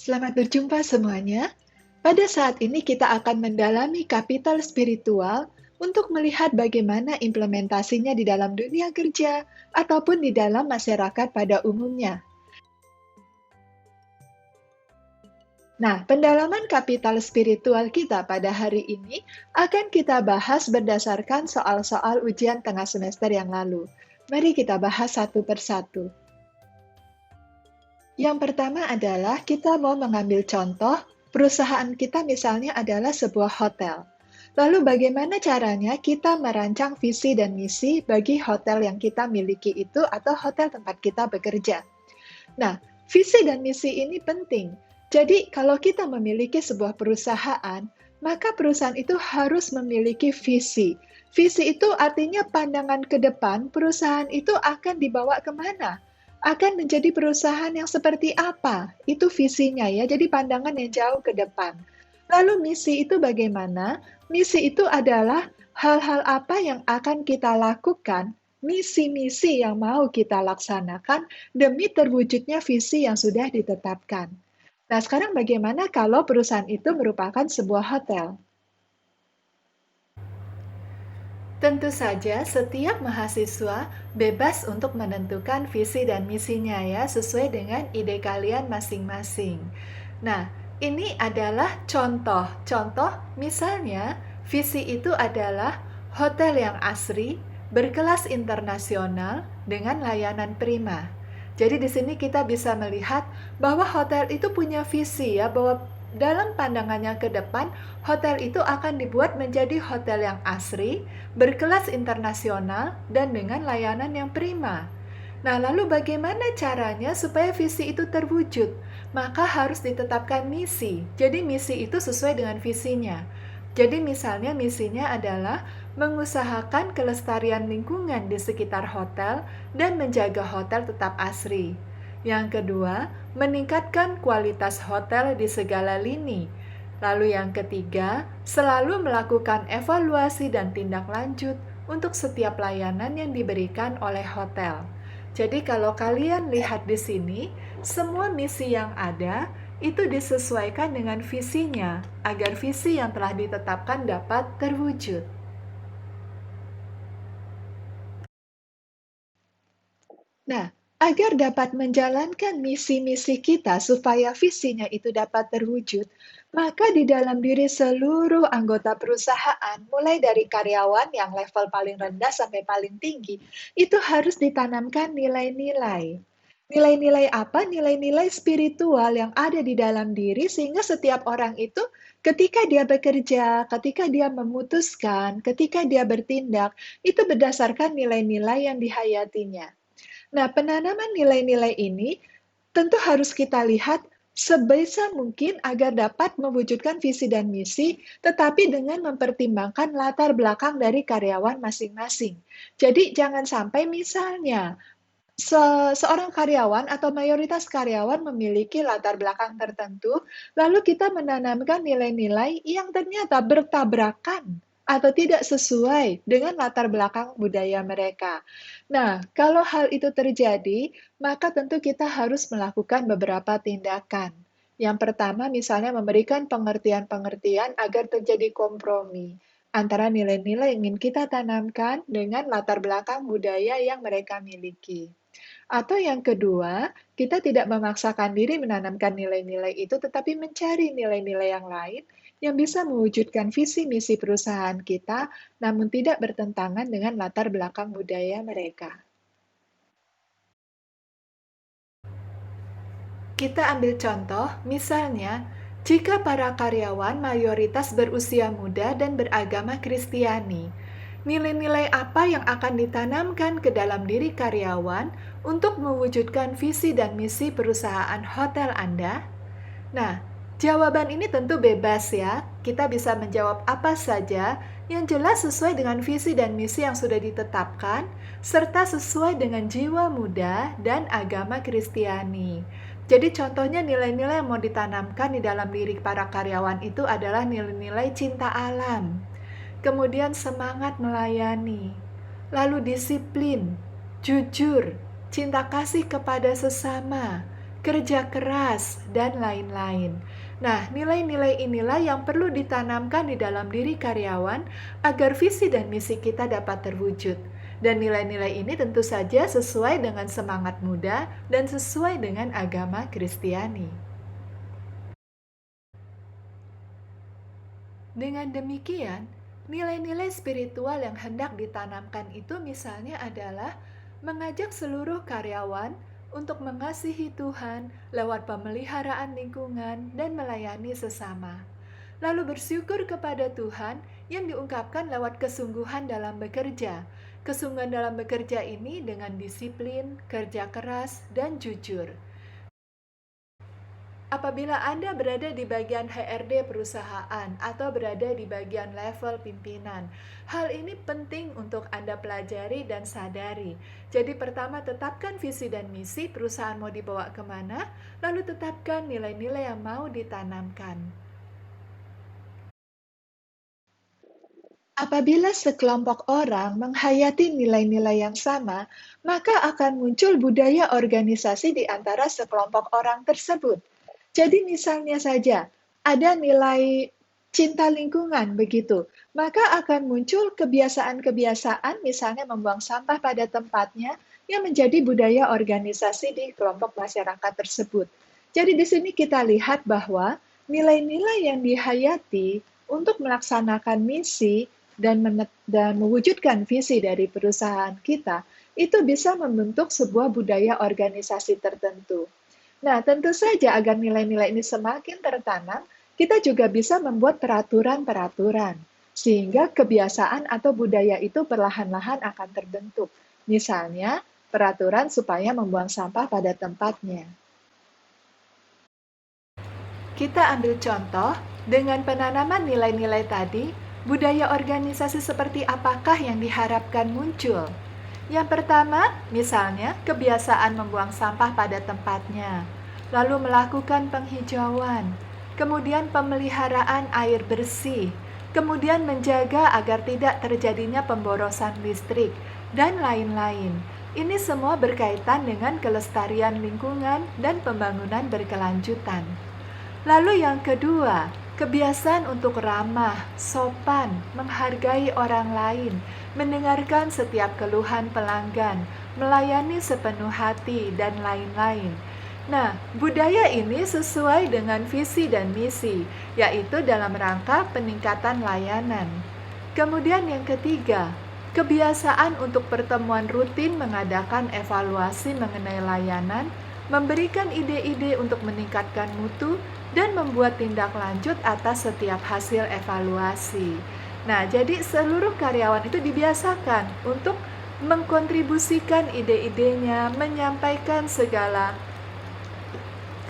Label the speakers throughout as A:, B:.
A: Selamat berjumpa semuanya. Pada saat ini kita akan mendalami kapital spiritual untuk melihat bagaimana implementasinya di dalam dunia kerja ataupun di dalam masyarakat pada umumnya. Nah, pendalaman kapital spiritual kita pada hari ini akan kita bahas berdasarkan soal-soal ujian tengah semester yang lalu. Mari kita bahas satu persatu. Yang pertama adalah kita mau mengambil contoh, perusahaan kita misalnya adalah sebuah hotel. Lalu bagaimana caranya kita merancang visi dan misi bagi hotel yang kita miliki itu atau hotel tempat kita bekerja. Nah, visi dan misi ini penting. Jadi, kalau kita memiliki sebuah perusahaan, maka perusahaan itu harus memiliki visi. Visi itu artinya pandangan ke depan, perusahaan itu akan dibawa kemana? Akan menjadi perusahaan yang seperti apa? Itu visinya ya, jadi pandangan yang jauh ke depan. Lalu misi itu bagaimana? Misi itu adalah hal-hal apa yang akan kita lakukan, misi-misi yang mau kita laksanakan demi terwujudnya visi yang sudah ditetapkan. Nah, sekarang bagaimana kalau perusahaan itu merupakan sebuah hotel? Tentu saja, setiap mahasiswa bebas untuk menentukan visi dan misinya ya, sesuai dengan ide kalian masing-masing. Nah, ini adalah contoh. Contoh, misalnya, visi itu adalah hotel yang asri, berkelas internasional, dengan layanan prima. Jadi di sini kita bisa melihat bahwa hotel itu punya visi ya, bahwa dalam pandangannya ke depan, hotel itu akan dibuat menjadi hotel yang asri, berkelas internasional, dan dengan layanan yang prima. Nah, lalu bagaimana caranya supaya visi itu terwujud? Maka harus ditetapkan misi. Jadi misi itu sesuai dengan visinya. Jadi misalnya misinya adalah mengusahakan kelestarian lingkungan di sekitar hotel dan menjaga hotel tetap asri. Yang kedua, meningkatkan kualitas hotel di segala lini. Lalu yang ketiga, selalu melakukan evaluasi dan tindak lanjut untuk setiap layanan yang diberikan oleh hotel. Jadi kalau kalian lihat di sini, semua misi yang ada itu disesuaikan dengan visinya, agar visi yang telah ditetapkan dapat terwujud. Nah, agar dapat menjalankan misi-misi kita supaya visinya itu dapat terwujud, maka di dalam diri seluruh anggota perusahaan, mulai dari karyawan yang level paling rendah sampai paling tinggi, itu harus ditanamkan nilai-nilai. Nilai-nilai apa? Nilai-nilai spiritual yang ada di dalam diri sehingga setiap orang itu ketika dia bekerja, ketika dia memutuskan, ketika dia bertindak, itu berdasarkan nilai-nilai yang dihayatinya. Nah, penanaman nilai-nilai ini tentu harus kita lihat sebisa mungkin agar dapat mewujudkan visi dan misi, tetapi dengan mempertimbangkan latar belakang dari karyawan masing-masing. Jadi, jangan sampai misalnya seorang karyawan atau mayoritas karyawan memiliki latar belakang tertentu, lalu kita menanamkan nilai-nilai yang ternyata bertabrakan atau tidak sesuai dengan latar belakang budaya mereka. Nah, kalau hal itu terjadi, maka tentu kita harus melakukan beberapa tindakan. Yang pertama, misalnya memberikan pengertian-pengertian agar terjadi kompromi antara nilai-nilai yang ingin kita tanamkan dengan latar belakang budaya yang mereka miliki. Atau yang kedua, kita tidak memaksakan diri menanamkan nilai-nilai itu, tetapi mencari nilai-nilai yang lain yang bisa mewujudkan visi misi perusahaan kita, namun tidak bertentangan dengan latar belakang budaya mereka. Kita ambil contoh, misalnya, jika para karyawan mayoritas berusia muda dan beragama Kristiani, nilai-nilai apa yang akan ditanamkan ke dalam diri karyawan untuk mewujudkan visi dan misi perusahaan hotel Anda? Nah, jawaban ini tentu bebas ya. Kita bisa menjawab apa saja yang jelas sesuai dengan visi dan misi yang sudah ditetapkan, serta sesuai dengan jiwa muda dan agama Kristiani. Jadi contohnya nilai-nilai yang mau ditanamkan di dalam diri para karyawan itu adalah nilai-nilai cinta alam, kemudian semangat melayani, lalu disiplin, jujur, cinta kasih kepada sesama, kerja keras, dan lain-lain. Nah, nilai-nilai inilah yang perlu ditanamkan di dalam diri karyawan agar visi dan misi kita dapat terwujud. Dan nilai-nilai ini tentu saja sesuai dengan semangat muda dan sesuai dengan agama Kristiani. Dengan demikian, nilai-nilai spiritual yang hendak ditanamkan itu misalnya adalah mengajak seluruh karyawan untuk mengasihi Tuhan lewat pemeliharaan lingkungan dan melayani sesama. Lalu bersyukur kepada Tuhan yang diungkapkan lewat kesungguhan dalam bekerja. Kesungguhan dalam bekerja ini dengan disiplin, kerja keras, dan jujur. Apabila Anda berada di bagian HRD perusahaan atau berada di bagian level pimpinan, hal ini penting untuk Anda pelajari dan sadari. Jadi pertama, tetapkan visi dan misi perusahaan mau dibawa kemana, lalu tetapkan nilai-nilai yang mau ditanamkan. Apabila sekelompok orang menghayati nilai-nilai yang sama, maka akan muncul budaya organisasi di antara sekelompok orang tersebut. Jadi misalnya saja, ada nilai cinta lingkungan begitu, maka akan muncul kebiasaan-kebiasaan misalnya membuang sampah pada tempatnya yang menjadi budaya organisasi di kelompok masyarakat tersebut. Jadi di sini kita lihat bahwa nilai-nilai yang dihayati untuk melaksanakan misi dan mewujudkan visi dari perusahaan kita, itu bisa membentuk sebuah budaya organisasi tertentu. Nah, tentu saja agar nilai-nilai ini semakin tertanam, kita juga bisa membuat peraturan-peraturan, sehingga kebiasaan atau budaya itu perlahan-lahan akan terbentuk. Misalnya, peraturan supaya membuang sampah pada tempatnya. Kita ambil contoh, dengan penanaman nilai-nilai tadi, budaya organisasi seperti apakah yang diharapkan muncul? Yang pertama, misalnya kebiasaan membuang sampah pada tempatnya, lalu melakukan penghijauan, kemudian pemeliharaan air bersih, kemudian menjaga agar tidak terjadinya pemborosan listrik, dan lain-lain. Ini semua berkaitan dengan kelestarian lingkungan dan pembangunan berkelanjutan. Lalu yang kedua, kebiasaan untuk ramah, sopan, menghargai orang lain, mendengarkan setiap keluhan pelanggan, melayani sepenuh hati, dan lain-lain. Nah, budaya ini sesuai dengan visi dan misi, yaitu dalam rangka peningkatan layanan. Kemudian yang ketiga, kebiasaan untuk pertemuan rutin mengadakan evaluasi mengenai layanan, memberikan ide-ide untuk meningkatkan mutu, dan membuat tindak lanjut atas setiap hasil evaluasi. Nah, jadi seluruh karyawan itu dibiasakan untuk mengkontribusikan ide-idenya, menyampaikan segala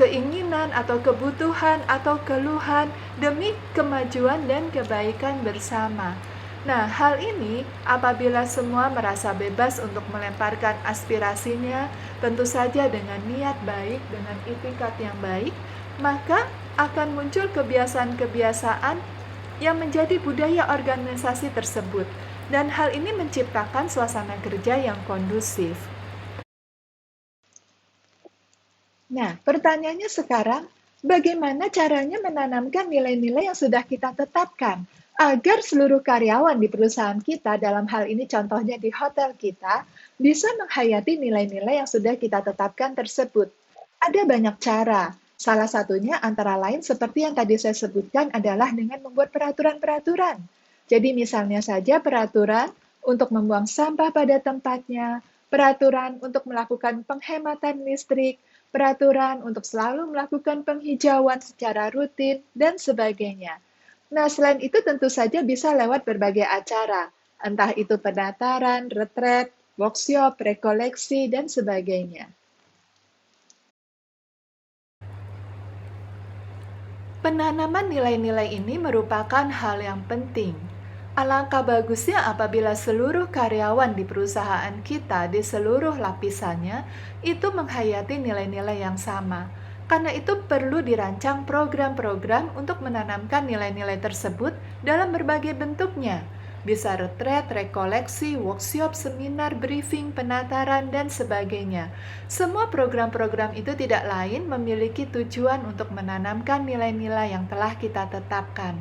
A: keinginan atau kebutuhan atau keluhan demi kemajuan dan kebaikan bersama. Nah, hal ini apabila semua merasa bebas untuk melemparkan aspirasinya, tentu saja dengan niat baik, dengan itikat yang baik, maka akan muncul kebiasaan-kebiasaan yang menjadi budaya organisasi tersebut. Dan hal ini menciptakan suasana kerja yang kondusif. Nah, pertanyaannya sekarang, bagaimana caranya menanamkan nilai-nilai yang sudah kita tetapkan agar seluruh karyawan di perusahaan kita, dalam hal ini contohnya di hotel kita, bisa menghayati nilai-nilai yang sudah kita tetapkan tersebut? Ada banyak cara. Salah satunya antara lain seperti yang tadi saya sebutkan adalah dengan membuat peraturan-peraturan. Jadi misalnya saja peraturan untuk membuang sampah pada tempatnya, peraturan untuk melakukan penghematan listrik, peraturan untuk selalu melakukan penghijauan secara rutin, dan sebagainya. Nah, selain itu tentu saja bisa lewat berbagai acara, entah itu pendaftaran, retret, workshop, rekoleksi, dan sebagainya. Penanaman nilai-nilai ini merupakan hal yang penting. Alangkah bagusnya apabila seluruh karyawan di perusahaan kita di seluruh lapisannya itu menghayati nilai-nilai yang sama. Karena itu perlu dirancang program-program untuk menanamkan nilai-nilai tersebut dalam berbagai bentuknya. Bisa retret, rekoleksi, workshop, seminar, briefing, penataran, dan sebagainya. Semua program-program itu tidak lain memiliki tujuan untuk menanamkan nilai-nilai yang telah kita tetapkan.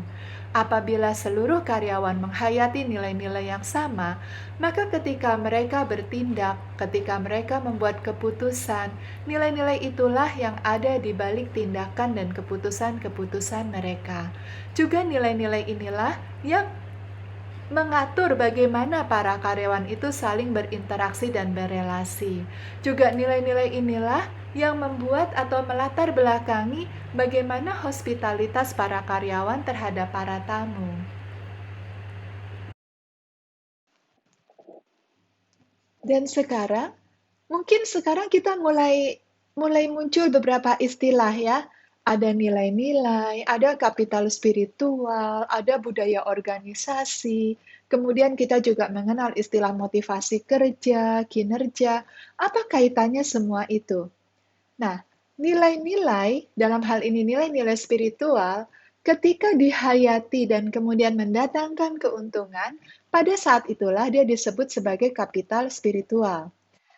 A: Apabila seluruh karyawan menghayati nilai-nilai yang sama, maka ketika mereka bertindak, ketika mereka membuat keputusan, nilai-nilai itulah yang ada di balik tindakan dan keputusan-keputusan mereka. Juga nilai-nilai inilah yang mengatur bagaimana para karyawan itu saling berinteraksi dan berelasi. Juga nilai-nilai inilah yang membuat atau melatar belakangi bagaimana hospitalitas para karyawan terhadap para tamu. Dan sekarang, mungkin sekarang kita mulai muncul beberapa istilah ya. Ada nilai-nilai, ada kapital spiritual, ada budaya organisasi. Kemudian kita juga mengenal istilah motivasi kerja, kinerja. Apa kaitannya semua itu? Nah, nilai-nilai, dalam hal ini nilai-nilai spiritual, ketika dihayati dan kemudian mendatangkan keuntungan, pada saat itulah dia disebut sebagai kapital spiritual.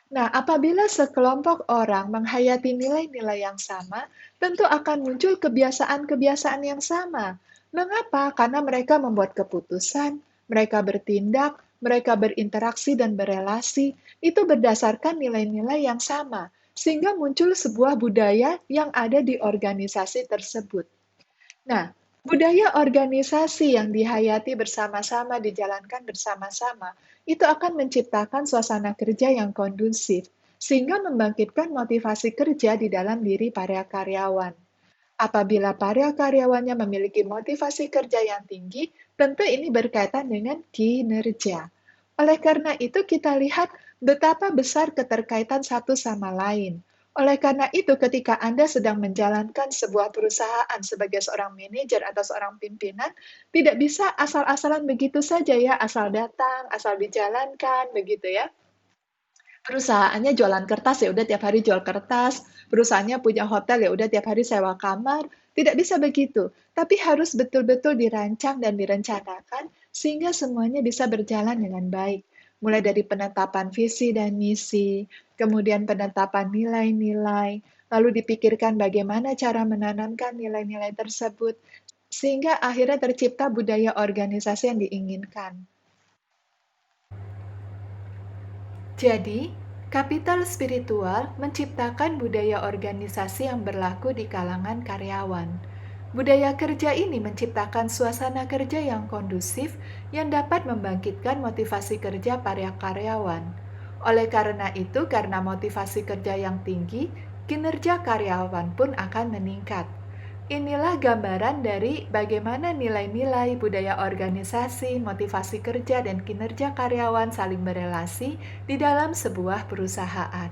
A: Nah, apabila sekelompok orang menghayati nilai-nilai yang sama, tentu akan muncul kebiasaan-kebiasaan yang sama. Mengapa? Karena mereka membuat keputusan, mereka bertindak, mereka berinteraksi dan berelasi, itu berdasarkan nilai-nilai yang sama, sehingga muncul sebuah budaya yang ada di organisasi tersebut. Nah, budaya organisasi yang dihayati bersama-sama, dijalankan bersama-sama, itu akan menciptakan suasana kerja yang kondusif, sehingga membangkitkan motivasi kerja di dalam diri para karyawan. Apabila para karyawannya memiliki motivasi kerja yang tinggi, tentu ini berkaitan dengan kinerja. Oleh karena itu, kita lihat betapa besar keterkaitan satu sama lain. Oleh karena itu, ketika Anda sedang menjalankan sebuah perusahaan sebagai seorang manajer atau seorang pimpinan, tidak bisa asal-asalan begitu saja ya, asal datang, asal dijalankan, begitu ya. Perusahaannya jualan kertas, ya udah tiap hari jual kertas. Perusahaannya punya hotel, ya udah tiap hari sewa kamar. Tidak bisa begitu, tapi harus betul-betul dirancang dan direncanakan sehingga semuanya bisa berjalan dengan baik. Mulai dari penetapan visi dan misi, kemudian penetapan nilai-nilai, lalu dipikirkan bagaimana cara menanamkan nilai-nilai tersebut, sehingga akhirnya tercipta budaya organisasi yang diinginkan. Jadi, kapital spiritual menciptakan budaya organisasi yang berlaku di kalangan karyawan. Budaya kerja ini menciptakan suasana kerja yang kondusif yang dapat membangkitkan motivasi kerja para karyawan. Oleh karena itu, karena motivasi kerja yang tinggi, kinerja karyawan pun akan meningkat. Inilah gambaran dari bagaimana nilai-nilai budaya organisasi, motivasi kerja, dan kinerja karyawan saling berelasi di dalam sebuah perusahaan.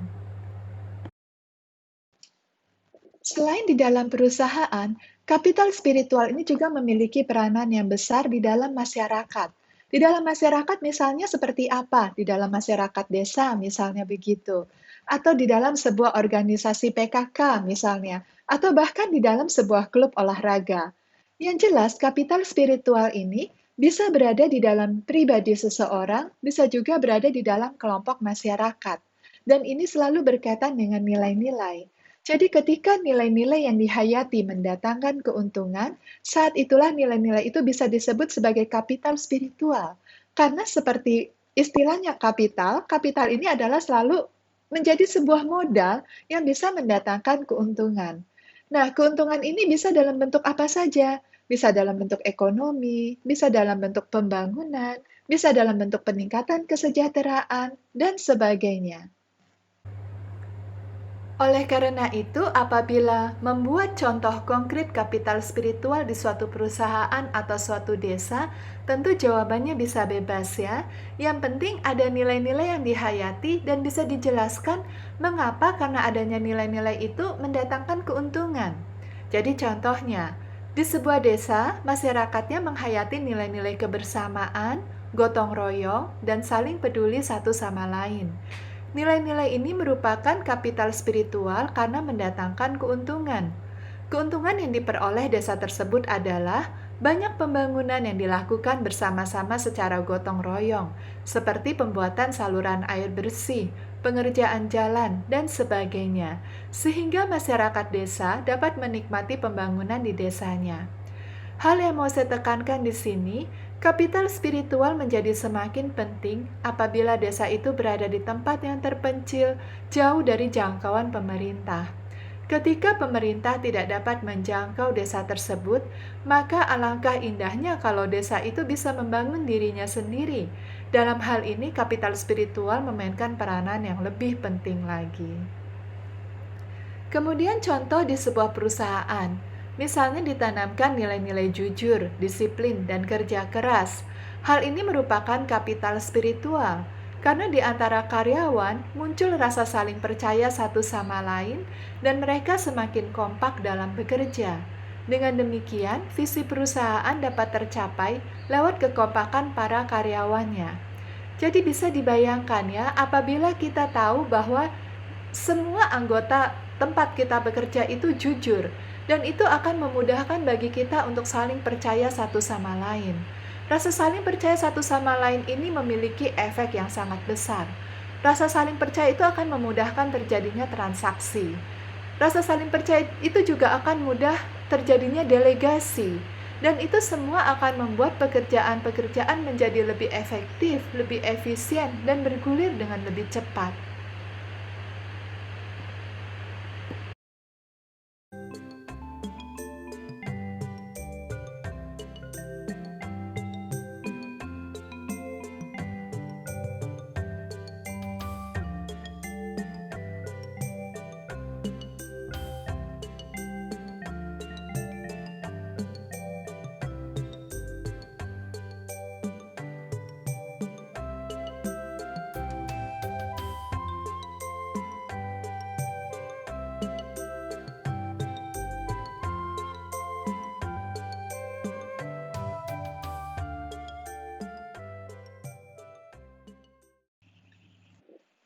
A: Selain di dalam perusahaan, kapital spiritual ini juga memiliki peranan yang besar di dalam masyarakat. Di dalam masyarakat misalnya seperti apa? Di dalam masyarakat desa misalnya begitu. Atau di dalam sebuah organisasi PKK misalnya. Atau bahkan di dalam sebuah klub olahraga. Yang jelas, kapital spiritual ini bisa berada di dalam pribadi seseorang, bisa juga berada di dalam kelompok masyarakat. Dan ini selalu berkaitan dengan nilai-nilai. Jadi ketika nilai-nilai yang dihayati mendatangkan keuntungan, saat itulah nilai-nilai itu bisa disebut sebagai kapital spiritual. Karena seperti istilahnya kapital, kapital ini adalah selalu menjadi sebuah modal yang bisa mendatangkan keuntungan. Nah, keuntungan ini bisa dalam bentuk apa saja? Bisa dalam bentuk ekonomi, bisa dalam bentuk pembangunan, bisa dalam bentuk peningkatan kesejahteraan, dan sebagainya. Oleh karena itu, apabila membuat contoh konkret kapital spiritual di suatu perusahaan atau suatu desa, tentu jawabannya bisa bebas ya. Yang penting ada nilai-nilai yang dihayati dan bisa dijelaskan mengapa karena adanya nilai-nilai itu mendatangkan keuntungan. Jadi contohnya, di sebuah desa, masyarakatnya menghayati nilai-nilai kebersamaan, gotong royong, dan saling peduli satu sama lain. Nilai-nilai ini merupakan kapital spiritual karena mendatangkan keuntungan. Keuntungan yang diperoleh desa tersebut adalah Banyak pembangunan yang dilakukan bersama-sama secara gotong royong, seperti pembuatan saluran air bersih, pengerjaan jalan, dan sebagainya, sehingga masyarakat desa dapat menikmati pembangunan di desanya. Hal yang mau saya tekankan di sini, kapital spiritual menjadi semakin penting apabila desa itu berada di tempat yang terpencil, jauh dari jangkauan pemerintah. Ketika pemerintah tidak dapat menjangkau desa tersebut, maka alangkah indahnya kalau desa itu bisa membangun dirinya sendiri. Dalam hal ini, kapital spiritual memainkan peranan yang lebih penting lagi. Kemudian contoh di sebuah perusahaan, misalnya ditanamkan nilai-nilai jujur, disiplin, dan kerja keras. Hal ini merupakan kapital spiritual, karena di antara karyawan muncul rasa saling percaya satu sama lain dan mereka semakin kompak dalam bekerja. Dengan demikian, visi perusahaan dapat tercapai lewat kekompakan para karyawannya. Jadi bisa dibayangkan ya, apabila kita tahu bahwa semua anggota tempat kita bekerja itu jujur, dan itu akan memudahkan bagi kita untuk saling percaya satu sama lain. Rasa saling percaya satu sama lain ini memiliki efek yang sangat besar. Rasa saling percaya itu akan memudahkan terjadinya transaksi. Rasa saling percaya itu juga akan mudah terjadinya delegasi. Dan itu semua akan membuat pekerjaan-pekerjaan menjadi lebih efektif, lebih efisien, dan bergulir dengan lebih cepat.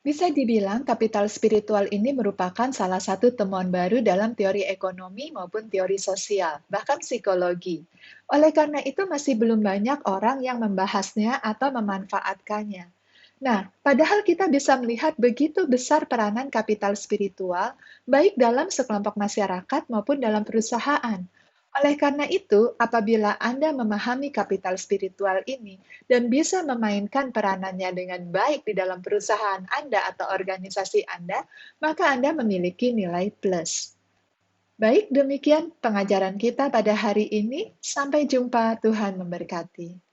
A: Bisa dibilang kapital spiritual ini merupakan salah satu temuan baru dalam teori ekonomi maupun teori sosial, bahkan psikologi. Oleh karena itu masih belum banyak orang yang membahasnya atau memanfaatkannya. Nah, padahal kita bisa melihat begitu besar peranan kapital spiritual, baik dalam sekelompok masyarakat maupun dalam perusahaan. Oleh karena itu, apabila Anda memahami kapital spiritual ini dan bisa memainkan peranannya dengan baik di dalam perusahaan Anda atau organisasi Anda, maka Anda memiliki nilai plus. Baik, demikian pengajaran kita pada hari ini. Sampai jumpa, Tuhan memberkati.